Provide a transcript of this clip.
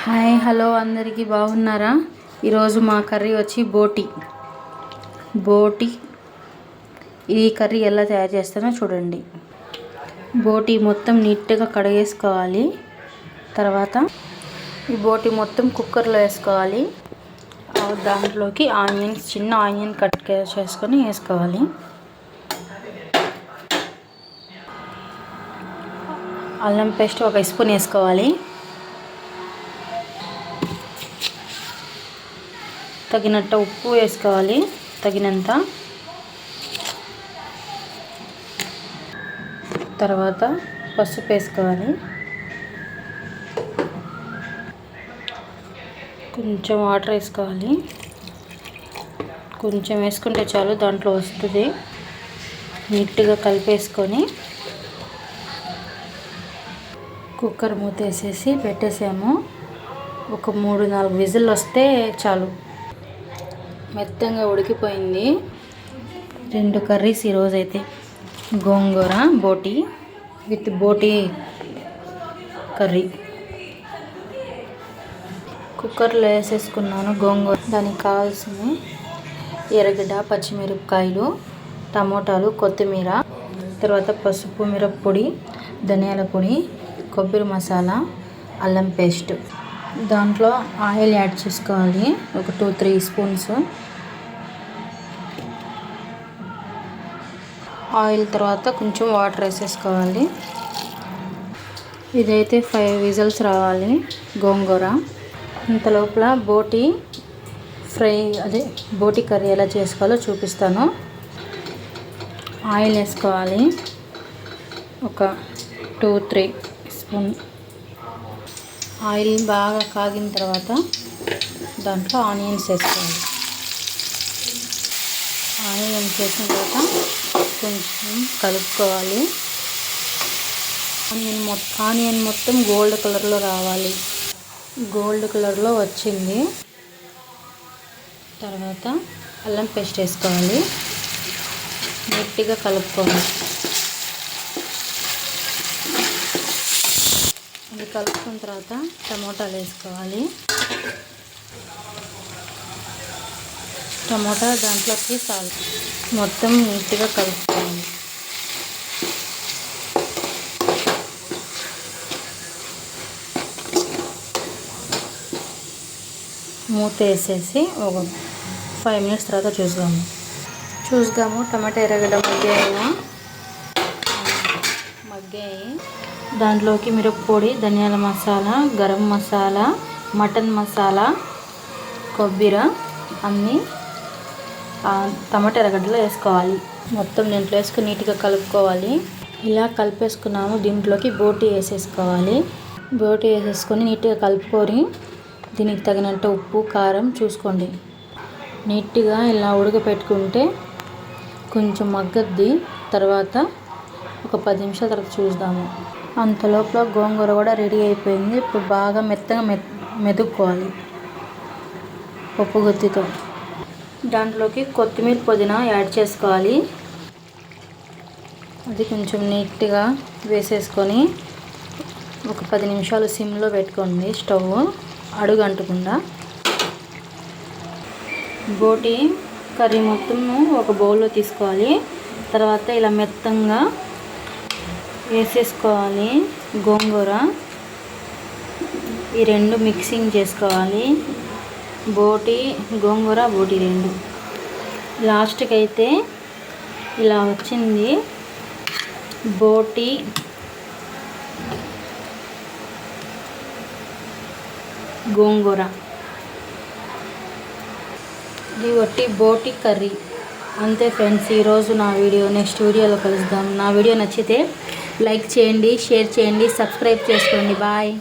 Hi hello అందరికీ బాగున్నారా? ఈరోజు మా కర్రీ వచ్చి బోటి. ఈ కర్రీ ఎలా తయారు చేస్తానో చూడండి. బోటి మొత్తం నీట్గా కడిగేసుకోవాలి. తర్వాత ఈ బోటి మొత్తం కుక్కర్లో వేసుకోవాలి. దాంట్లోకి చిన్న ఆనియన్ కట్ చేసుకొని వేసుకోవాలి. అల్లం పేస్ట్ 1 స్పూన్ వేసుకోవాలి. తగినంత ఉప్పు వేసుకోవాలి. తగినంత తర్వాత పసుపు వేసుకోవాలి. కొంచెం వాటర్ వేసుకోవాలి. కొంచెం వేసుకుంటే చాలు, దాంట్లో వస్తుంది. నీట్గా కలిపేసుకొని కుక్కర్ మూత వేసేసి పెట్టేసాము. ఒక 3-4 విజిల్ వస్తే చాలు. మెత్తంగా ఉడికిపోయింది. 2 కర్రీస్ ఈరోజైతే. గోంగూర బోటి విత్ బోటి కర్రీ కుక్కర్లో వేసేసుకున్నాను. గోంగూర దానికి కావాల్సినవి ఎర్రగడ్డ, పచ్చిమిరపకాయలు, టమోటాలు, కొత్తిమీర, తర్వాత పసుపు, మిరప్పొడి, ధనియాల పొడి, కొబ్బరి మసాలా, అల్లం పేస్ట్. దాంట్లో ఆయిల్ యాడ్ చేసుకోవాలి. ఒక 2-3 స్పూన్స్ ఆయిల్. తర్వాత కొంచెం వాటర్ వేసేసుకోవాలి. ఇదైతే 5 విజిల్స్ రావాలి గోంగూర. ఇంత లోపల బోటి కర్రీ ఎలా చేసుకోవాలో చూపిస్తాను. ఆయిల్ వేసుకోవాలి. ఒక 2-3 స్పూన్. ఆయిల్ బాగా కాగిన తర్వాత దాంట్లో ఆనియన్స్ వేసుకోవాలి. ఆనియన్స్ వేసిన తర్వాత కొంచెం కలుపుకోవాలి. ఆనియన్ మొత్తం గోల్డ్ కలర్లో రావాలి. గోల్డ్ కలర్లో వచ్చింది. తర్వాత అల్లం పేస్ట్ వేసుకోవాలి. నీట్గా కలుపుకోవాలి. అది కలుపుకున్న తర్వాత టమోటాలు వేసుకోవాలి. టమోటా దాంట్లోకి సాల్ట్ మొత్తం నీట్గా కలుపుకోవాలి. మూత వేసేసి ఒక 5 మినిట్స్ తర్వాత చూద్దాము. టమాటా ఎర్రగడ్డ మగ్గాయి. దాంట్లోకి మిరప్పొడి, ధనియాల మసాలా, గరం మసాలా, మటన్ మసాలా, కొబ్బరి అన్నీ టమాటా ఎర్రగడ్డలో వేసుకోవాలి. మొత్తం దీంట్లో వేసుకొని నీట్గా కలుపుకోవాలి. ఇలా కలిపేసుకున్నాము. దీంట్లోకి బోటి వేసేసుకోవాలి. బోటి వేసేసుకొని నీట్గా కలుపుకొని దీనికి తగినంత ఉప్పు, కారం చూసుకోండి. నీట్గా ఇలా ఉడకపెట్టుకుంటే కొంచెం మగ్గద్ది. తర్వాత ఒక 10 నిమిషాల తర్వాత చూద్దాము. అంతలోపల గోంగూర కూడా రెడీ అయిపోయింది. ఇప్పుడు బాగా మెత్తగా మెదుక్కోవాలి పప్పు గుత్తితో. దాంట్లోకి కొత్తిమీర, పుదీనా యాడ్ చేసుకోవాలి. అది కొంచెం నీట్గా వేసేసుకొని ఒక 10 నిమిషాలు సిమ్లో పెట్టుకోండి. స్టవ్ అడుగు అంటకుండా. బోటి కర్రీ మొత్తము ఒక బౌల్లో తీసుకోవాలి. తర్వాత ఇలా మెత్తంగా వేసేసుకోవాలి. గోంగూర ఈ 2 మిక్సింగ్ చేసుకోవాలి. గోంగూర బోటి 2. లాస్ట్కి అయితే ఇలా వచ్చింది బోటి గోంగూర. ఇది ఒట్టి బోటి కర్రీ. అంతే ఫ్రెండ్స్, ఈరోజు నా వీడియో. నెక్స్ట్ వీడియోలో కలుద్దాం. నా వీడియో నచ్చితే లైక్ చేయండి, షేర్ చేయండి, సబ్స్క్రైబ్ చేసుకోండి. బాయ్.